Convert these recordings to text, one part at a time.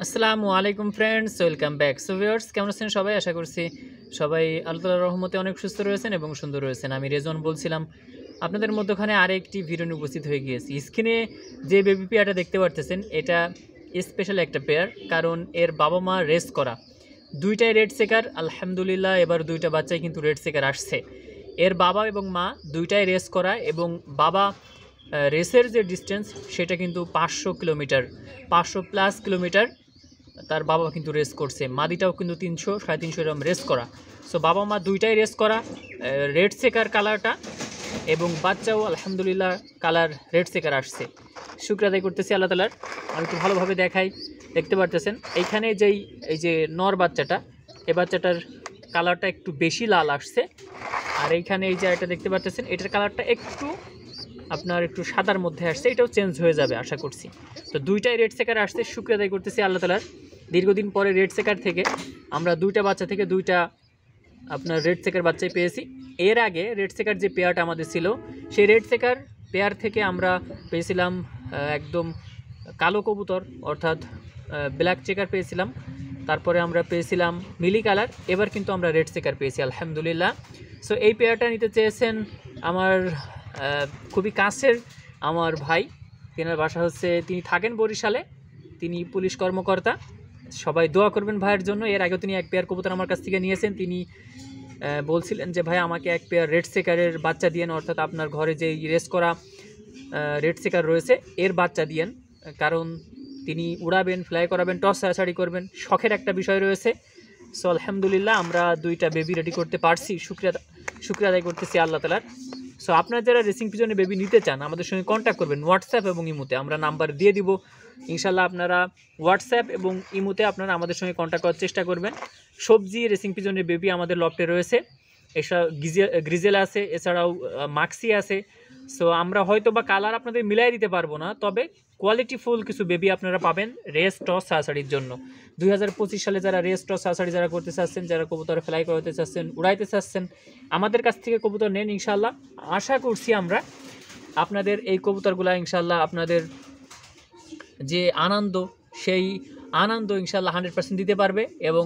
আসসালামু আলাইকুম friends, welcome back. So viewers, কেমন আছেন সবাই? আশা করছি সবাই আল্লাহ তাআলার রহমতে অনেক সুস্থ রয়েছেন এবং সুন্দর রয়েছেন। আমি রেজন বলছিলাম, আপনাদের মধ্যখানে আরেকটি ভিডিও নিয়ে উপস্থিত হয়ে গিয়েছি। স্ক্রিনে যে বেবি পেয়ারটা দেখতে পারতেছেন, এটা স্পেশাল একটা পেয়ার, কারণ এর বাবা মা রেস করা, দুইটাই রেড চেকার। আলহামদুলিল্লাহ, এবার দুইটা বাচ্চাই কিন্তু রেড চেকার আসছে। এর বাবা এবং মা দুইটাই রেস করা, এবং বাবা রেসের যে ডিস্টেন্স সেটা কিন্তু 500 কিলোমিটার, 500+ কিলোমিটার তার বাবা কিন্তু রেস করছে। মাদিটাও কিন্তু 300 350 এরকম রেস করা। সো বাবা মা দুইটাই রেস করা, রেড চেকার কালারটা, এবং বাচ্চাও আলহামদুলিল্লাহ কালার রেড চেকার আসছে। শুকর আদায় করতেছি আল্লাহ তাআলার। আমি একটু ভালোভাবে দেখাই। দেখতে পারতেছেন এইখানে এই যে নর বাচ্চাটা, এই বাচ্চাটার কালারটা একটু বেশি লাল আসছে। আর এইখানে এই যে এটা দেখতে পারতেছেন, এটার কালারটা একটু সাদার মধ্যে আসছে। এটাও চেঞ্জ হয়ে যাবে আশা করছি। তো দুইটাই রেড চেকার আসছে। শুকর আদায় করতেছি আল্লাহ তাআলার, দীর্ঘদিন পরে রেড চেকার থেকে আমরা দুইটা বাচ্চা থেকে দুইটা রেড চেকার বাচ্চাই পেয়েছি। এর আগে রেড চেকার যে পেয়ারটা আমাদের ছিল, সেই রেড চেকার পেয়ার থেকে আমরা পেয়েছিলাম একদম কালো কবুতর, অর্থাৎ ব্ল্যাক চেকার পেয়েছিলাম। তারপরে আমরা পেয়েছিলাম মিলি কালার। এবার কিন্তু আমরা রেড চেকার পেয়েছি আলহামদুলিল্লাহ। সো এই পেয়ারটা নিতে চেয়েছেন আমার খুবই কাছের আমার ভাই। তেনার বাসা হচ্ছে, তিনি থাকেন বরিশালে, তিনি পুলিশ কর্মকর্তা। সবাই দোয়া করবেন ভাইয়ের জন্য। এর আগেও তিনি এক পেয়ার কবুতর আমার কাছ থেকে নিয়েছেন। তিনি বলছিলেন যে ভাই, আমাকে এক পেয়ার রেড চেকারের বাচ্চা দিয়েন, অর্থাৎ আপনার ঘরে যে রেস করা রেড চেকার রয়েছে এর বাচ্চা দিয়েন, কারণ তিনি উড়াবেন, ফ্লাই করাবেন, টস ছাড়াছাড়ি করবেন, শখের একটা বিষয় রয়েছে। সো আলহামদুলিল্লাহ আমরা দুইটা বেবি রেডি করতে পারছি। শুকরিয়া আদায় করতেছি আল্লাহ তাআলার। সো আপনারা যারা রেসিং পিজনে বেবি নিতে চান, আমাদের সঙ্গে কন্ট্যাক্ট করবেন হোয়াটসঅ্যাপ এবং ইমোতে। আমরা নাম্বার দিয়ে দিব ইনশাল্লাহ। আপনারা হোয়াটসঅ্যাপ এবং ইমোতে আপনারা আমাদের সঙ্গে কন্ট্যাক্ট করার চেষ্টা করবেন। সবজি রেসিং পিজনের বেবি আমাদের লফটে রয়েছে। এছাড়াও গ্রিজেল আছে, এছাড়াও মাক্সি আছে। সো আমরা হয়তো বা কালার আপনাদের মিলাই দিতে পারবো না, তবে কোয়ালিটিফুল কিছু বেবি আপনারা পাবেন রেস টস ছাড়াছাড়ির জন্য। 2025 সালে যারা রেস টস ছাড়াছাড়ি যারা করতে চাচ্ছেন, যারা কবুতর ফ্লাই করাতে চাচ্ছেন, উড়াইতে চাচ্ছেন, আমাদের কাছ থেকে কবুতর নেন ইনশাল্লাহ। আশা করছি আমরা আপনাদের এই কবুতরগুলো ইনশাল্লাহ, আপনাদের যে আনন্দ, সেই আনন্দ ইনশাল্লাহ 100% দিতে পারবে, এবং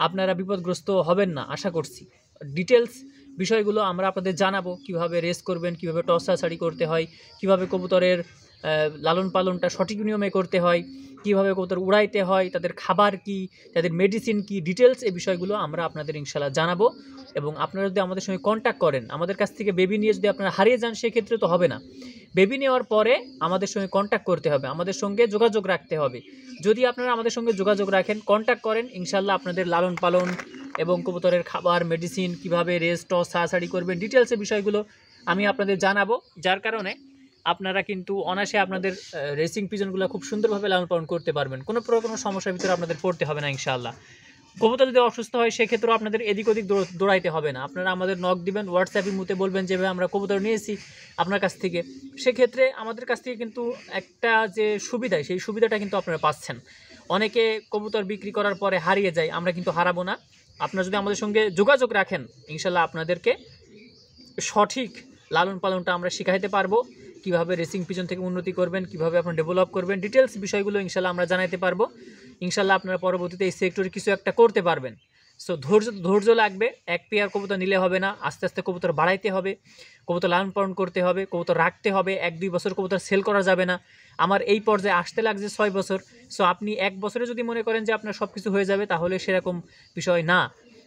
আপনারা বিপদগ্রস্ত হবেন না আশা করছি। ডিটেলস বিষয়গুলো আমরা আপনাদের জানাবো, কিভাবে রেস করবেন, কিভাবে টস ছাড়াছাড়ি করতে হয়, কিভাবে কবুতরের লালন পালনটা সঠিক নিয়মে করতে হয়, কিভাবে কবুতর উড়াইতে হয়, তাদের খাবার কি, তাদের মেডিসিন কি, ডিটেলস এই বিষয়গুলো আমরা আপনাদের ইনশাল্লাহ জানাবো। এবং আপনারা যদি আমাদের সঙ্গে কন্ট্যাক্ট করেন, আমাদের কাছ থেকে বেবি নিয়ে যদি আপনারা হারিয়ে যান, সেক্ষেত্রে তো হবে না। বেবি নেওয়ার পরে আমাদের সঙ্গে কন্ট্যাক্ট করতে হবে, আমাদের সঙ্গে যোগাযোগ রাখতে হবে। যদি আপনারা আমাদের সঙ্গে যোগাযোগ রাখেন, কন্ট্যাক্ট করেন, ইনশাল্লাহ আপনাদের লালন পালন এবং কবুতরের খাবার, মেডিসিন, কিভাবে রেস টস ছাড়াছাড়ি করবেন, ডিটেলসের বিষয়গুলো আমি আপনাদের জানাবো। যার কারণে আপনারা কিন্তু অনায়াসে আপনাদের রেসিং পিজনগুলো খুব সুন্দরভাবে লালন পালন করতে পারবেন। কোনো সমস্যার ভিতরে আপনাদের পড়তে হবে না ইনশাআল্লাহ। কবুতর যদি অসুস্থ হয়, সেক্ষেত্রেও আপনাদের এদিক ওদিক দৌড়াইতে হবে না। আপনারা আমাদের নক দিবেন, হোয়াটসঅ্যাপে মুতে বলবেন যে ভাই আমরা কবুতর নিয়েছি আপনার কাছ থেকে। সেক্ষেত্রে আমাদের কাছ থেকে কিন্তু একটা যে সুবিধা, সেই সুবিধাটা কিন্তু আপনারা পাচ্ছেন। অনেকে কবুতর বিক্রি করার পরে হারিয়ে যায়, আমরা কিন্তু হারাবো না। আপনারা যদি আমাদের সঙ্গে যোগাযোগ রাখেন, ইনশাল্লাহ আপনাদেরকে সঠিক লালন পালনটা আমরা শিখাইতে পারবো। কীভাবে রেসিং পিজন থেকে উন্নতি করবেন, কীভাবে আপনারা ডেভেলপ করবেন, ডিটেলস বিষয়গুলো ইনশাল্লাহ আমরা জানাইতে পারবো। ইনশাল্লাহ আপনারা পরবর্তীতে এই সেক্টরে কিছু একটা করতে পারবেন। সো ধৈর্য লাগবে। এক পেয়ার কবুতর নিলে হবে না, আস্তে আস্তে কবুতর বাড়াইতে হবে, কবুতর লালন পালন করতে হবে, কবুতর রাখতে হবে। 1-2 বছর কবুতর সেল করা যাবে না। আমার এই পর্যায়ে আসতে লাগছে 6 বছর। সো আপনি 1 বছরে যদি মনে করেন যে আপনার সব কিছু হয়ে যাবে, তাহলে সেরকম বিষয় না।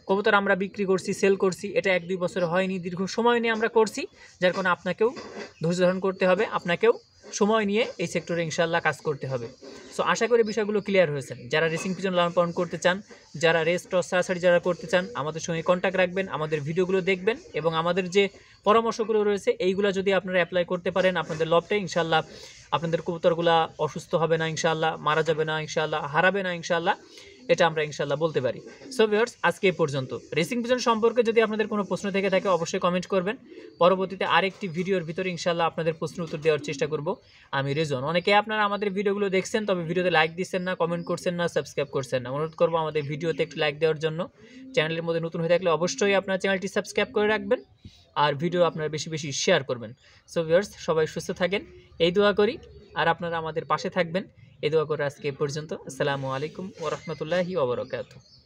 কবুতর আমরা বিক্রি করছি, সেল করছি, এটা 1-2 বছর হয়নি, দীর্ঘ সময় নিয়ে আমরা করছি। যার কারণে আপনাকেও ধৈর্য ধারণ করতে হবে, আপনাকেও সময় নিয়ে এই সেক্টরে ইনশাল্লাহ কাজ করতে হবে। সো আশা করি বিষয়গুলো ক্লিয়ার হয়েছেন। যারা রেসিং পিজন লালন পালন করতে চান, যারা রেস টস ছাড়াছাড়ি যারা করতে চান, আমাদের সঙ্গে কন্ট্যাক্ট রাখবেন, আমাদের ভিডিওগুলো দেখবেন, এবং আমাদের যে পরামর্শগুলো রয়েছে এইগুলো যদি আপনারা অ্যাপ্লাই করতে পারেন আপনাদের লফটে, ইনশাল্লাহ আপনাদের কবুতরগুলা অসুস্থ হবে না ইনশাল্লাহ, মারা যাবে না ইনশাল্লাহ, হারাবে না ইনশাল্লাহ, এটা আমরা ইনশাল্লাহ বলতে পারি। সো ভিউয়ার্স, আজকে এই পর্যন্ত। রেসিং পিজন সম্পর্কে যদি আপনাদের কোনো প্রশ্ন থেকে থাকে, অবশ্যই কমেন্ট করবেন। পরবর্তীতে আরেকটি ভিডিওর ভিতরে ইনশাল্লাহ আপনাদের প্রশ্নের উত্তর দেওয়ার চেষ্টা করব আমি রেজন। অনেকে আপনারা আমাদের ভিডিওগুলো দেখছেন, তবে ভিডিওতে লাইক দিচ্ছেন না, কমেন্ট করছেন না, সাবস্ক্রাইব করছেন না। অনুরোধ করবো আমাদের ভিডিওতে একটু লাইক দেওয়ার জন্য। চ্যানেলের মধ্যে নতুন হয়ে থাকলে অবশ্যই আপনার চ্যানেলটি সাবস্ক্রাইব করে রাখবেন, আর ভিডিও আপনারা বেশি বেশি শেয়ার করবেন। সো ভিউয়ার্স, সবাই সুস্থ থাকেন এই দোয়া করি, আর আপনারা আমাদের পাশে থাকবেন এই দোয়া করে আজকে এ পর্যন্ত। আসসালামু আলাইকুম ওয়া রাহমাতুল্লাহি ওয়া বারাকাতুহু।